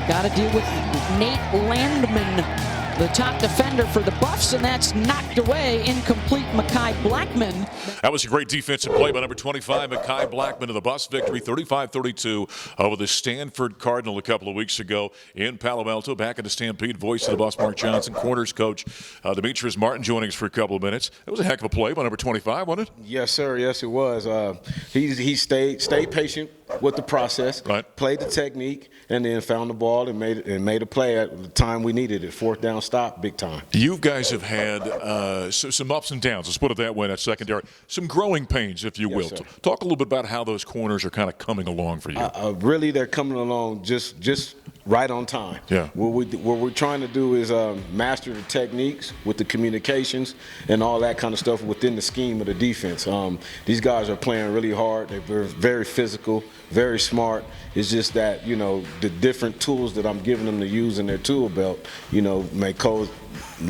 Got to deal with Nate Landman, the top defender for the Buffs, and that's knocked away. Incomplete, Mekhi Blackman. That was a great defensive play by number 25, Mekhi Blackman, to the Buffs victory, 35-32 over the Stanford Cardinal a couple of weeks ago in Palo Alto. Back in the Stampede, voice of the Buffs, Mark Johnson, corners coach Demetrius Martin joining us for a couple of minutes. It was a heck of a play by number 25, wasn't it? Yes, sir. Yes, it was. He stayed patient with the process, right, played the technique, and then found the ball and made a play at the time we needed it. Fourth down stop, big time. You guys have had some ups and downs, let's put it that way, that secondary. Some growing pains, if you will. Sir. Talk a little bit about how those corners are kind of coming along for you. Really, they're coming along just right on time. Yeah. What we're trying to do is master the techniques with the communications and all that kind of stuff within the scheme of the defense. These guys are playing really hard. They're very physical, very smart. It's just that, the different tools that I'm giving them to use in their tool belt, may cause,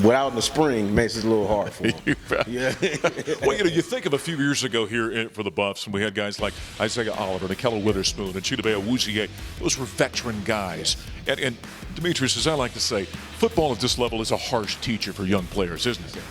without the spring, makes it a little hard for them. Yeah. Well, you think of a few years ago here for the Buffs, and we had guys like Isaiah Oliver, Nikello Witherspoon, and Chidobe Awuzie. Those were veteran guys. And Demetrius, as I like to say, football at this level is a harsh teacher for young players, isn't it?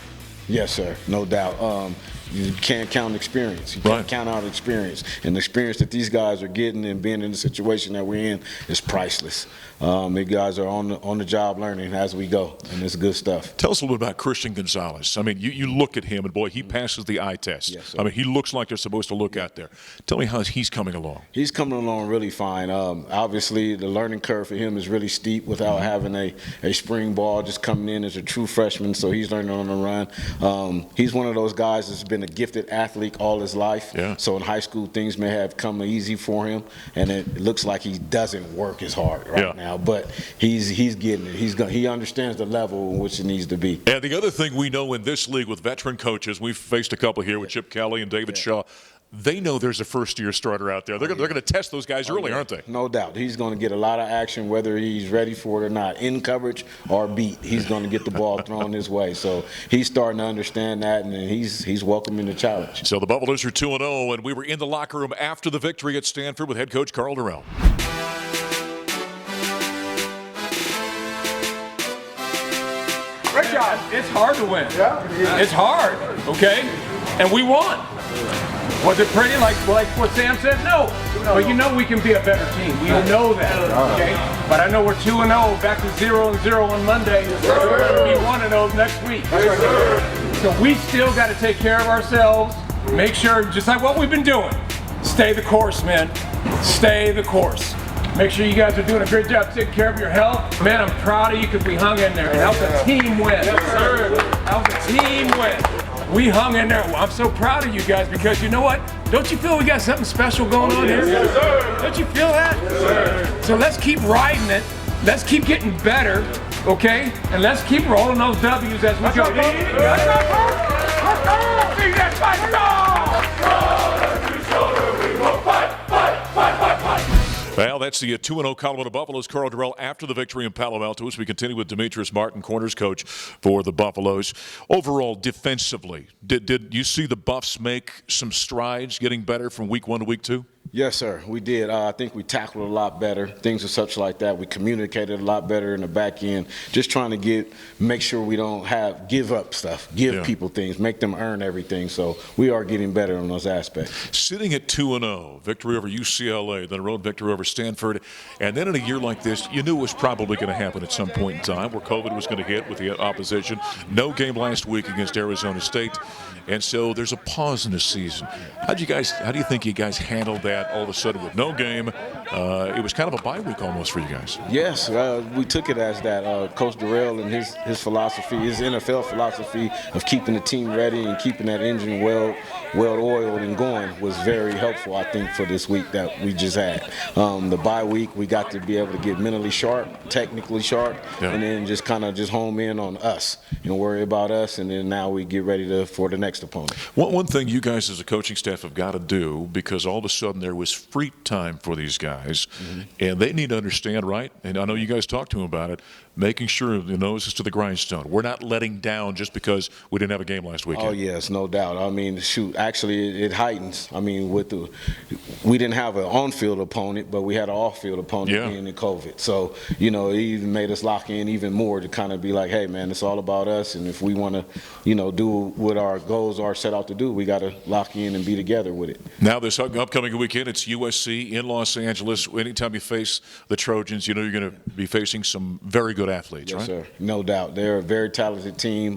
Yes, sir. No doubt. You can't count experience. You can't count out experience. And the experience that these guys are getting and being in the situation that we're in is priceless. These guys are on the job learning as we go, and it's good stuff. Tell us a little bit about Christian Gonzalez. I mean, you look at him, and boy, he passes the eye test. Yes, sir. I mean, he looks like they're supposed to look out there. Tell me how he's coming along. He's coming along really fine. Obviously, the learning curve for him is really steep without having a spring ball, just coming in as a true freshman, so he's learning on the run. He's one of those guys that's been a gifted athlete all his life. Yeah. So in high school, things may have come easy for him, and it looks like he doesn't work as hard right now. But he's getting it. He understands the level in which it needs to be. And the other thing we know in this league with veteran coaches, we've faced a couple here with Chip Kelly and David Shaw. They know there's a first-year starter out there. They're going to test those guys early, aren't they? No doubt. He's going to get a lot of action, whether he's ready for it or not. In coverage or beat, he's going to get the ball thrown his way. So he's starting to understand that, and he's welcoming the challenge. So the Buffaloes are 2-0, and we were in the locker room after the victory at Stanford with head coach Carl Durrell. Great job. It's hard to win. Yeah. It's hard, okay? And we won. Was it pretty like what Sam said? No. But we can be a better team. We know that, okay? But I know we're 2-0, back to 0-0 on Monday. We're going to be 1-0 next week. So we still got to take care of ourselves, make sure, just like what we've been doing, stay the course, man. Stay the course. Make sure you guys are doing a great job taking care of your health. Man, I'm proud of you because we hung in there and helped the team win. Yes, sir. Helped the team win. We hung in there. I'm so proud of you guys because you know what? Don't you feel we got something special going on here? Yes, sir. Don't you feel that? Yes, sir. So let's keep riding it. Let's keep getting better, okay? And let's keep rolling those W's as we go. Let's go! See that fight, Well, that's the 2-0 Colorado Buffaloes. Carl Durrell after the victory in Palo Alto as we continue with Demetrius Martin, corners coach for the Buffaloes. Overall, defensively, did you see the Buffs make some strides getting better from week 1 to week 2? Yes, sir, we did. I think we tackled a lot better, things of such like that. We communicated a lot better in the back end, just trying to make sure we don't give up stuff, give people things, make them earn everything. So we are getting better on those aspects. Sitting at 2-0, victory over UCLA, then a road victory over Stanford, and then in a year like this, you knew it was probably going to happen at some point in time where COVID was going to hit with the opposition. No game last week against Arizona State, and so there's a pause in the season. How do you think you guys handled that all of a sudden with no game? It was kind of a bye week almost for you guys. Yes, we took it as that. Coach Durrell and his philosophy, his NFL philosophy of keeping the team ready and keeping that engine well-oiled and going was very helpful, I think, for this week that we just had. The bye week, we got to be able to get mentally sharp, technically sharp, and then just kind of home in on us, worry about us, and then now we get ready for the next opponent. One thing you guys as a coaching staff have got to do, because all of a sudden there was free time for these guys, and they need to understand, right? And I know you guys talked to them about it, making sure the nose is to the grindstone. We're not letting down just because we didn't have a game last weekend. Oh, yes, no doubt. I mean, shoot, actually it heightens. I mean, we didn't have an on-field opponent, but we had an off-field opponent being in COVID. So, you know, it even made us lock in even more to kind of be like, hey, man, it's all about us, and if we want to, you know, do what our goals are set out to do, we got to lock in and be together with it. Now this upcoming weekend, it's USC in Los Angeles. Anytime you face the Trojans, you know you're going to be facing some very good athletes, right? Yes, sir. No doubt. They're a very talented team,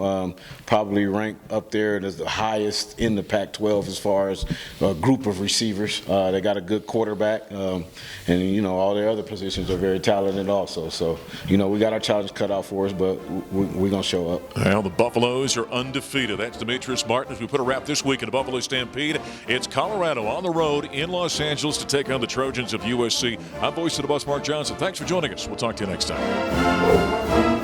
probably ranked up there as the highest in the Pac-12 as far as a group of receivers. They got a good quarterback, and, you know, all their other positions are very talented also. So, you know, we got our challenge cut out for us, but we're going to show up. Well, the Buffaloes are undefeated. That's Demetrius Martin. As we put a wrap this week in the Buffalo Stampede, it's Colorado on the road in Los Angeles to take on the Trojans of USC. I'm Voice of the Bus, Mark Johnson. Thanks for joining us. We'll talk to you next time.